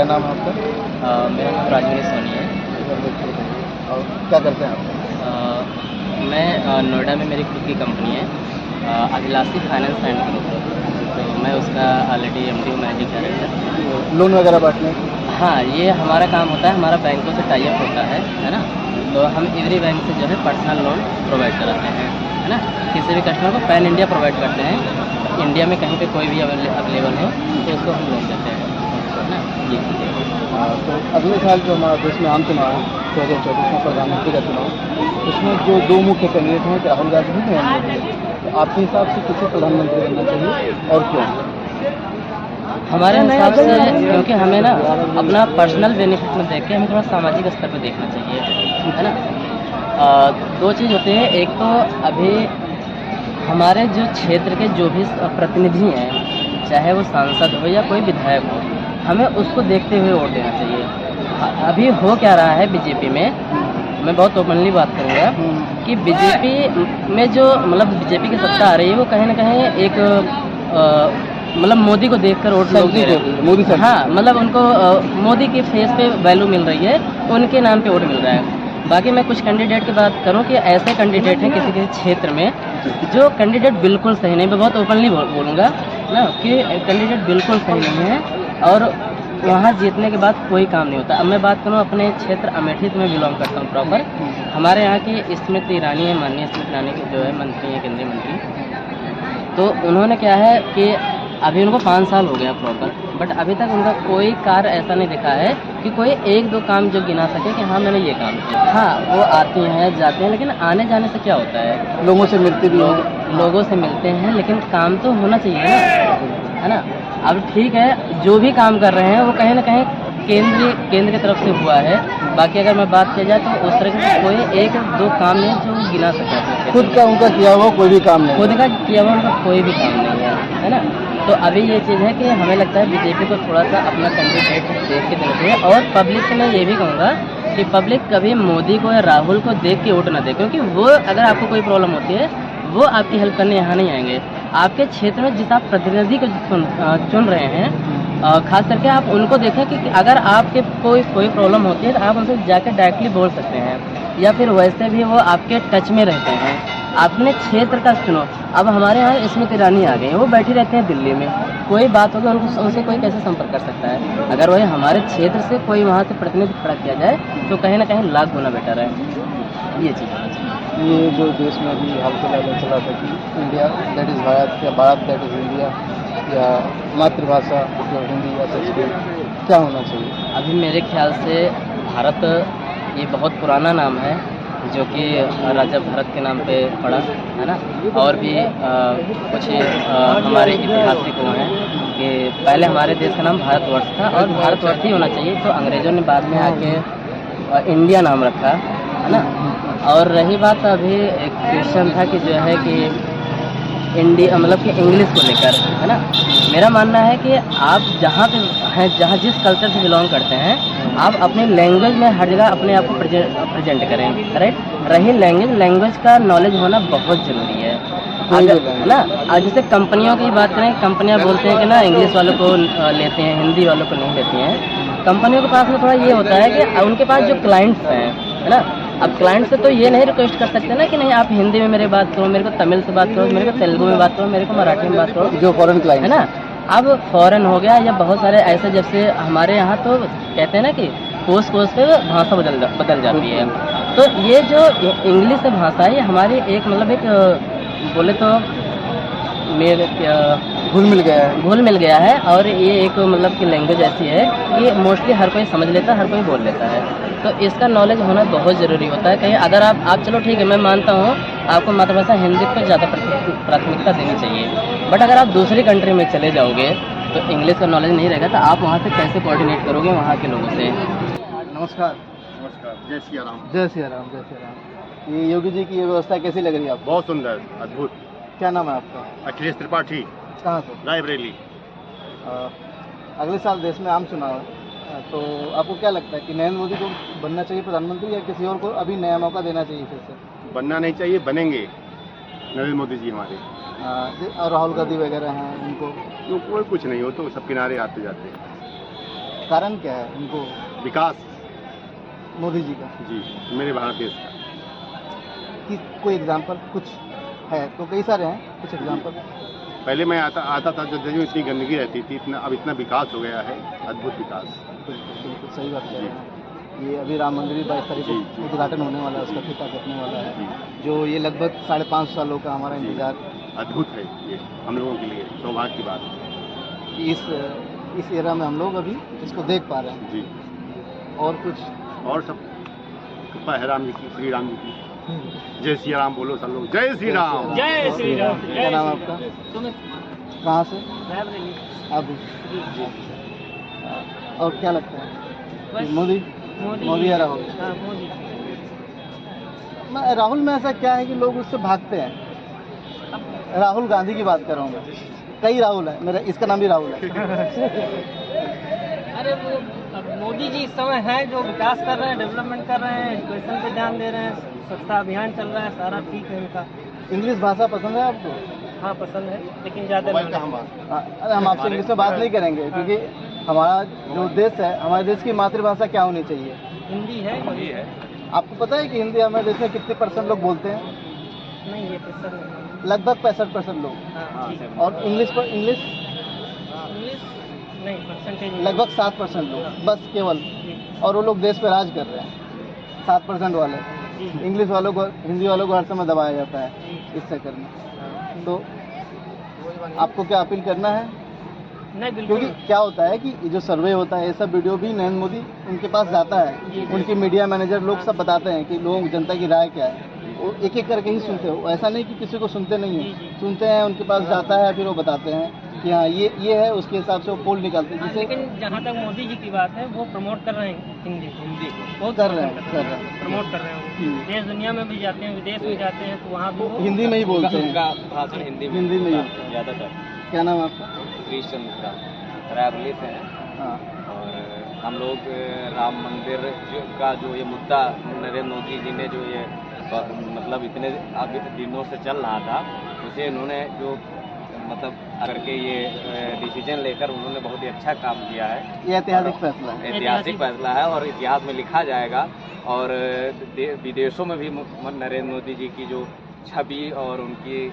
क्या नाम है आपका? मेरा नाम राजवीर सोनी है। और क्या करते हैं आप? मैं नोएडा में मेरी खुद की कंपनी है, अभिलाषी फाइनेंस एंड ग्रुप। तो मैं उसका already MD managing director. Loan वगैरह बांटने? हाँ, ये हमारा काम होता है, हमारा बैंकों से टाई अप होता है ना। तो हम एवरी बैंक से जो है पर्सनल लोन प्रोवाइड कराते हैं, है ना। किसी भी कस्टमर को पैन इंडिया प्रोवाइड करते हैं, इंडिया में कहीं पे कोई भी अवेलेबल हो तो उसको हम लोन देते हैं, है ना। ये तो अगले साल जो हमारा देश में आम चुनाव है 2024 में प्रधानमंत्री का चुनाव, उसमें जो दो मुख्य कैंडिडेट हैं राहुल गांधी हैं नरेंद्र मोदी, तो आपके हिसाब से किसे प्रधानमंत्री बनना चाहिए और क्यों? हमारे हिसाब से, क्योंकि हमें ना अपना पर्सनल बेनिफिट में देख के हमें थोड़ा सामाजिक स्तर पर देखना चाहिए, है ना। दो चीज़ होती है, एक तो अभी हमारे जो क्षेत्र के जो भी प्रतिनिधि हैं, चाहे वो सांसद हो या कोई विधायक हो, हमें उसको देखते हुए वोट देना चाहिए। अभी हो क्या रहा है बीजेपी में, मैं बहुत ओपनली बात करूँगा कि बीजेपी में जो मतलब बीजेपी की सत्ता आ रही है वो कहीं ना कहीं एक मतलब मोदी को देखकर वोट लोग दे रहे हैं। मोदी सर, हाँ, मतलब उनको मोदी के फेस पे वैल्यू मिल रही है, उनके नाम पे वोट मिल रहा है। बाकी मैं कुछ कैंडिडेट की बात करूं कि ऐसे कैंडिडेट हैं किसी किसी क्षेत्र में जो कैंडिडेट बिल्कुल सही नहीं, मैं बहुत ओपनली बोलूँगा ना कि कैंडिडेट बिल्कुल सही नहीं है और वहाँ जीतने के बाद कोई काम नहीं होता। अब मैं बात करूँ अपने क्षेत्र अमेठी से, मैं बिलोंग करता हूँ प्रॉपर। हमारे यहाँ की स्मृति ईरानी है, माननीय स्मृति ईरानी की जो है मंत्री है, केंद्रीय मंत्री। तो उन्होंने क्या है कि अभी उनको 5 साल हो गया प्रॉपर, बट अभी तक उनका कोई कार्य ऐसा नहीं दिखा है कि कोई एक दो काम जो गिना सके कि हाँ मैंने ये काम किया। हाँ, वो आती हैं जाते हैं, लेकिन आने जाने से क्या होता है, लोगों से मिलते भी हैं, लोगों से मिलते हैं, लेकिन काम तो होना चाहिए ना, है ना। अब ठीक है, जो भी काम कर रहे हैं वो कहीं ना कहीं केंद्र की तरफ से हुआ है। बाकी अगर मैं बात किया जाए तो उस तरह से कोई एक दो काम नहीं जो गिना सके। खुद का उनका किया हुआ कोई भी काम नहीं, खुद का किया हुआ उनका कोई भी काम नहीं है ना। तो अभी ये चीज़ है कि हमें लगता है बीजेपी को थोड़ा सा अपना कैंडिडेट देख के देना चाहिए। और पब्लिक से मैं ये भी कहूँगा कि पब्लिक कभी मोदी को या राहुल को देख के वोट ना दे, क्योंकि वो अगर आपको कोई प्रॉब्लम होती है वो आपकी हेल्प करने यहाँ नहीं आएंगे। आपके क्षेत्र में जिस आप प्रतिनिधि को चुन रहे हैं, खास करके आप उनको देखें कि अगर आपके कोई प्रॉब्लम होती है तो आप उनसे जाकर डायरेक्टली बोल सकते हैं, या फिर वैसे भी वो आपके टच में रहते हैं। अपने क्षेत्र का चुनो। अब हमारे यहाँ स्मृति ईरानी आ गई हैं, वो बैठी रहते हैं दिल्ली में, कोई बात होगी उनसे कोई कैसे संपर्क कर सकता है। अगर वही हमारे क्षेत्र से कोई वहाँ से प्रतिनिधि खड़ा किया जाए तो कहीं ना कहीं लाख गुना बेटर है। ये चीज़ होना चाहिए। ये जो देश में अभी हाल फिलहाल में चला था कि इंडिया दैट इज़ भारत या भारत दैट इज़ इंडिया, या मातृभाषा जो हिंदी या संस्कृत, क्या होना चाहिए? अभी मेरे ख्याल से भारत ये बहुत पुराना नाम है, जो कि राजा भरत के नाम पे पड़ा है ना। और भी कुछ हमारे ऐतिहासिक वो हैं कि पहले हमारे देश का नाम भारतवर्ष था और भारतवर्ष ही होना चाहिए, तो अंग्रेज़ों ने बाद में आके इंडिया नाम रखा, है ना। और रही बात अभी एक क्वेश्चन था कि जो है कि इंडिया मतलब कि इंग्लिश को लेकर, है ना। मेरा मानना है कि आप जहाँ पे हैं, जहाँ जिस कल्चर से बिलोंग करते हैं, आप अपनी लैंग्वेज में हर जगह अपने आप को प्रेजेंट करें, राइट। रही लैंग्वेज का नॉलेज होना बहुत ज़रूरी है, है ना। आज जैसे कंपनियों की बात करें, कंपनियां बोलते हैं कि ना इंग्लिश वालों को लेते हैं, हिंदी वालों को नहीं लेती हैं। कंपनियों के पास में थोड़ा ये होता है कि उनके पास जो क्लाइंट्स हैं, है ना, अब क्लाइंट से तो ये नहीं रिक्वेस्ट कर सकते ना कि नहीं आप हिंदी में मेरे बात करो, मेरे को तमिल से बात करो, मेरे को तेलुगु में बात करो, मेरे को मराठी में बात करो, जो फॉरेन क्लाइंट है ना। अब फॉरेन हो गया या बहुत सारे ऐसे, जैसे हमारे यहाँ तो कहते हैं ना कि कोस पे भाषा बदल जाती है। तो ये जो इंग्लिश भाषा है ये हमारी एक मतलब एक बोले तो मेरे घुल मिल गया है और ये एक मतलब कि लैंग्वेज ऐसी है कि मोस्टली हर कोई समझ लेता है, हर कोई बोल लेता है। तो इसका नॉलेज होना बहुत ज़रूरी होता है। कहीं अगर आप चलो ठीक है, मैं मानता हूँ आपको मातृभाषा हिंदी को ज़्यादा प्राथमिकता देनी चाहिए, बट अगर आप दूसरी कंट्री में चले जाओगे तो इंग्लिश का नॉलेज नहीं रहेगा, तो आप वहाँ से कैसे कोऑर्डिनेट करोगे वहाँ के लोगों से। नमस्कार। नमस्कार। जय सिया राम। जय सिया राम, जय सिया राम। ये योगी जी की ये व्यवस्था कैसी लग रही है आपको? बहुत सुंदर, अद्भुत। क्या नाम है आपका? अखिलेश त्रिपाठी। कहाँ से? रायबरेली। अगले साल देश में आम चुनाव है, तो आपको क्या लगता है कि नरेंद्र मोदी को बनना चाहिए प्रधानमंत्री या किसी और को अभी नया मौका देना चाहिए फिर से? बनना नहीं चाहिए, बनेंगे नरेंद्र मोदी जी हमारे। और राहुल गांधी वगैरह हैं उनको? तो कोई कुछ नहीं हो, तो सब किनारे आते जाते हैं। कारण क्या है उनको विकास मोदी जी का? जी मेरे भारत देश का। कि कोई एग्जाम्पल कुछ है तो कई सारे हैं, कुछ एग्जाम्पल। पहले मैं आता था जब में इतनी गंदगी रहती थी, अब इतना विकास हो गया है, अद्भुत विकास। बिल्कुल बिल्कुल सही बात कह रहे हैं। ये अभी राम मंदिर 22 तारीख जी, को उद्घाटन होने वाला है, उसका फीता कटने वाला है, जी। जो ये लगभग 5.5 सालों का हमारा जी। इंतजार, अद्भुत है ये हम लोगों के लिए सौभाग्य की बात है। कि इस एरा में हम लोग अभी इसको देख पा रहे हैं। जी और कुछ और सब कृपा है राम जी की, श्री राम जी की। जय श्री राम बोलो सब लोग, जय श्री राम। जय श्री राम। क्या नाम है आपका? कहाँ से? आप जी। और क्या लगता है बस मोदी या राहुल? हाँ, मोदी। राहुल में ऐसा क्या है कि लोग उससे भागते हैं? राहुल गांधी की बात कर रहा हूँ मैं। कई राहुल है, मेरा इसका नाम भी राहुल है। अरे वो अब मोदी जी इस समय है जो विकास कर रहे हैं, डेवलपमेंट कर रहे हैं, एजुकेशन पे ध्यान दे रहे हैं, स्वच्छता अभियान चल रहा है, सारा ठीक है उनका। इंग्लिश भाषा पसंद है आपको? हाँ पसंद है, लेकिन ज़्यादा नहीं। अरे हम आपसे इंग्लिश में बात नहीं करेंगे, क्योंकि हमारा जो देश है, हमारे देश की मातृभाषा क्या होनी चाहिए? हिंदी है। हिंदी है। आपको पता है कि हिंदी हमारे देश में कितने % लोग बोलते हैं? नहीं, ये पसंद नहीं। लगभग 65% लोग। हाँ, ठीक। और इंग्लिश इंग्लिश नहीं, परसेंटेज लगभग 7% लोग बस केवल। और वो लोग देश पे राज कर रहे हैं, 7% वाले। इंग्लिश वालों को, हिंदी वालों को हर समय दबाया जाता है इस चक्कर में। तो आपको क्या अपील करना है? नहीं, बिल्कुल। क्योंकि क्या होता है कि ये जो सर्वे होता है, ये सब वीडियो भी नरेंद्र मोदी उनके पास जाता है, उनके मीडिया मैनेजर लोग सब बताते हैं कि लोग, जनता की राय क्या है। वो एक एक करके ही सुनते हो, ऐसा नहीं कि किसी को सुनते नहीं है, सुनते हैं, उनके पास जाता है, फिर वो बताते हैं कि हाँ ये है, उसके हिसाब से वो पोल निकालते हैं। जिसे लेकिन जहाँ तक मोदी जी की बात है, वो प्रमोट कर रहे हैं हिंदी को, वो कर रहे हैं प्रमोट कर रहे हैं। देश दुनिया में भी जाते हैं, विदेश में जाते हैं, तो वहाँ भी वो हिंदी में ही बोलते हैं। भाषण हिंदी में ही ज़्यादातर। क्या नाम है आपका? कृष्ण मिश्रा, रायबरेली से हैं। हाँ। और हम लोग राम मंदिर का जो ये मुद्दा नरेंद्र मोदी जी ने जो ये मतलब इतने आगे दिनों से चल रहा था, उसे इन्होंने जो मतलब करके ये डिसीजन लेकर उन्होंने बहुत ही अच्छा काम किया है। ये ऐतिहासिक फैसला है। ऐतिहासिक फैसला है और इतिहास में लिखा जाएगा। और विदेशों में भी नरेंद्र मोदी जी की जो छवि और उनकी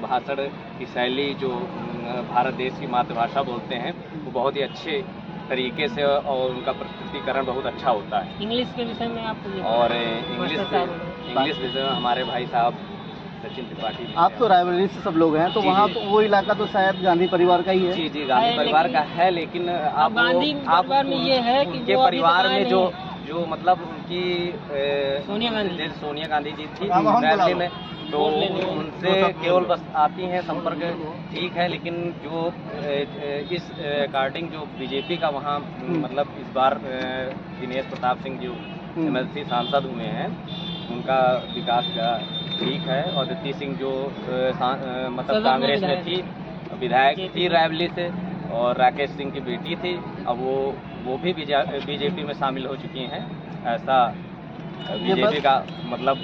भाषण की शैली, जो भारत देश की मातृभाषा बोलते हैं, वो बहुत ही अच्छे तरीके से, और उनका प्रस्तुतिकरण बहुत अच्छा होता है। इंग्लिश के विषय में आपको और इंग्लिश विषय में हमारे भाई साहब सचिन त्रिपाठी। आप तो रायबरेली से सब लोग हैं, तो वहाँ तो वो इलाका तो शायद गांधी परिवार का ही है। जी, गांधी परिवार का है, लेकिन आप परिवार में ये है कि उनके परिवार में जो मतलब उनकी सोनिया गांधी जी थी फैमिली में, तो उनसे केवल बस आती हैं संपर्क, ठीक है। लेकिन जो इस अकॉर्डिंग जो बीजेपी का वहाँ मतलब इस बार दिनेश प्रताप सिंह जो MLC सांसद हुए हैं, उनका विकास का ठीक है। और दीप्ति सिंह जो मतलब कांग्रेस में थी, विधायक थी रायबरेली से, और राकेश सिंह की बेटी थी, अब वो भी बीजेपी में शामिल हो चुकी हैं। ऐसा बीजेपी का मतलब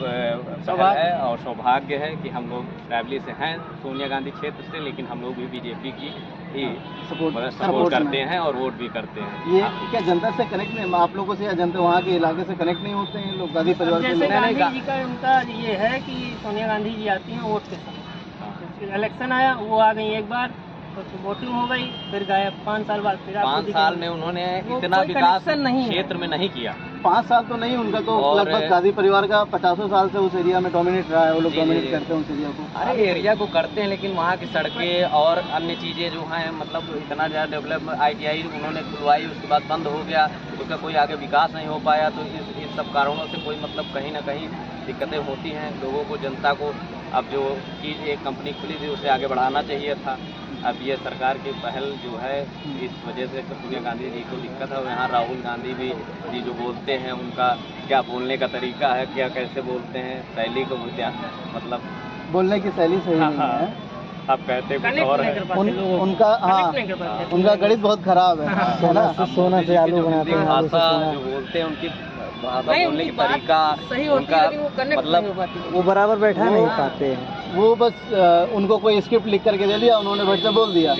पहल है और सौभाग्य है कि हम लोग रायबरेली से हैं, सोनिया गांधी क्षेत्र से, लेकिन हम लोग भी बीजेपी की ही सपोर्ट करते हैं और वोट भी करते हैं। ये क्या जनता से कनेक्ट नहीं, आप लोगों से या जनता वहाँ के इलाके से कनेक्ट नहीं होते हैं लोग? गांधी परिवार के लोग गांधी जी का उनका ये है कि सोनिया गांधी जी आती हैं वोट के समय, इलेक्शन आया, वो आ गई एक बार, तो वोटिंग हो गई, फिर गायब 5 साल बाद। फिर 5 साल में उन्होंने इतना विकास क्षेत्र में नहीं किया। 5 साल तो नहीं, उनका तो लगभग गांधी परिवार का 50 साल से उस एरिया में डोमिनेट रहा है, वो लोग डोमिनेट करते हैं उस एरिया को। अरे एरिया को करते हैं, लेकिन वहाँ की सड़कें और अन्य चीज़ें जो हैं, मतलब इतना ज़्यादा डेवलप ITI उन्होंने खुलवाई, उसके बाद बंद हो गया, उसका कोई आगे विकास नहीं हो पाया। तो इस सब कारणों से कोई मतलब कहीं ना कहीं दिक्कतें होती हैं लोगों को, जनता को। अब जो चीज़ एक कंपनी खुली थी, उसे आगे बढ़ाना चाहिए था। अब ये सरकार की पहल जो है, इस वजह से सोनिया गांधी जी को दिक्कत है। और यहाँ राहुल गांधी भी जी जो बोलते हैं, उनका क्या बोलने का तरीका है, क्या कैसे बोलते हैं, शैली को मतलब बोलने की शैली सही नहीं है। आप कहते कुछ और है। उनका गणित बहुत खराब है ना। सोना से आलू बनाते हैं, भाषा जो बोलते हैं, उनकी भाषा बोलने की तरीका सही होती है, उनका मतलब वो बराबर बैठा नहीं पाते हैं। वो बस उनको कोई स्क्रिप्ट लिख करके दे दिया, उन्होंने बैठ से बोल दिया।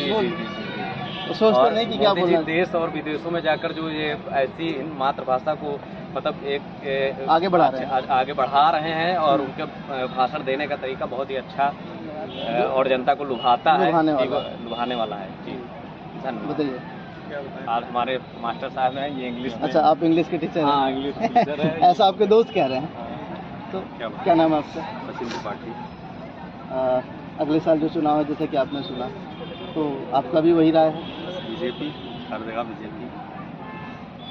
सोचते और नहीं कि क्या मोदी जी बोलना देश और विदेशों में जाकर जो ये ऐसी मातृभाषा को मतलब एक आगे बढ़ा रहे हैं। आगे बढ़ा रहे हैं और उनके भाषण देने का तरीका बहुत ही अच्छा और जनता को लुभाता है, लुभाने कि वाला वो लुभाने वाला है जी। धन्यवाद। बताइए। आज हमारे मास्टर साहब हैं, ये इंग्लिश में अच्छा, आप इंग्लिश के टीचर हाँ हैं? इंग्लिश टीचर है। ऐसा आपके दोस्त कह रहे हैं। तो क्या बात? क्या नाम है आपका? सचिन त्रिपाठी। अगले साल जो चुनाव है, जैसे कि आपने सुना, तो आपका भी वही राय है? बीजेपी, हर जगह बीजेपी।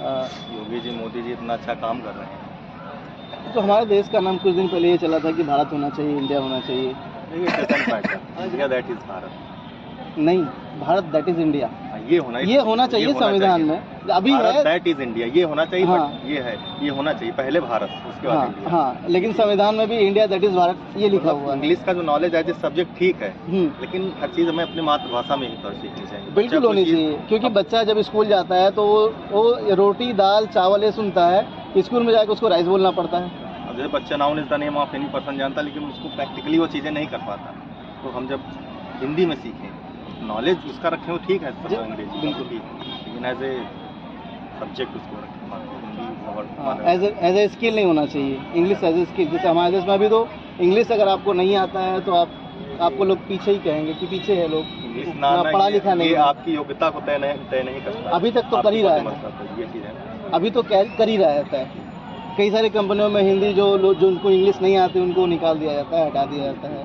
अ, योगी जी, मोदी जी इतना अच्छा काम कर रहे हैं। तो हमारे देश का नाम कुछ दिन पहले ये चला था कि भारत होना चाहिए, इंडिया होना चाहिए। India that is Bharat. नहीं, भारत दैट इज इंडिया। ये होना चाहिए संविधान में। अभी है दैट इज इंडिया, ये होना चाहिए। हाँ। बट ये होना चाहिए पहले भारत, उसके बाद हाँ इंडिया। हाँ, लेकिन संविधान में भी इंडिया दैट इज भारत ये लिखा हुआ है। इंग्लिश का जो नॉलेज है, सब्जेक्ट ठीक है, हम्म, लेकिन हर चीज हमें अपनी मातृभाषा में ही तो सीखनी चाहिए। बिल्कुल बच्चा होनी कोई चीज़- चाहिए, क्योंकि बच्चा जब स्कूल जाता है तो वो रोटी दाल चावल ये सुनता है, स्कूल में जाकर उसको राइस बोलना पड़ता है। अब जैसे बच्चा noun is the name of any person जानता, लेकिन उसको प्रैक्टिकली वो चीज़ें नहीं कर पाता। तो हम जब हिंदी में सीखें, नॉलेज उसका रखें, वो ठीक है, जी, अंग्रेजी बिल्कुल। ठीक है, लेकिन एज ए सब्जेक्ट उसको रखें, हिंदी एज ए स्किल नहीं होना चाहिए, इंग्लिश एज ए स्किल। जैसे हमारे देश में अभी तो इंग्लिश अगर आपको नहीं आता है तो आपको लोग पीछे ही कहेंगे कि पीछे है लोग, इंग्लिश ना पढ़ा लिखा नहीं ये है। आपकी योग्यता को तय नहीं करता। अभी तक तो कर ही रहा है। ये चीज़ है। अभी तो कर ही रहा है। कई सारी कंपनियों में हिंदी जो उनको इंग्लिश नहीं आती उनको निकाल दिया जाता है, हटा दिया जाता है।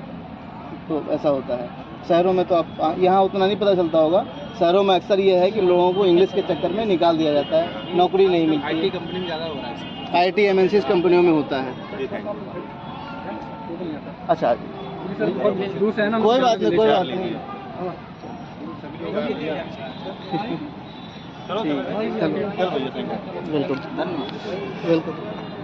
तो ऐसा होता है। शहरों में तो आप यहाँ उतना नहीं पता चलता होगा, शहरों में अक्सर ये है कि लोगों को इंग्लिश के चक्कर में निकाल दिया जाता है, नौकरी नहीं मिलती। IT कंपनी में ज़्यादा हो रहा है। IT MNCs कंपनियों में होता है। जी, थैंक यू। अच्छा, कोई बात नहीं, कोई बात नहीं। चलो ठीक है, चलो। चलो भैया, थैंक यू। वेलकम।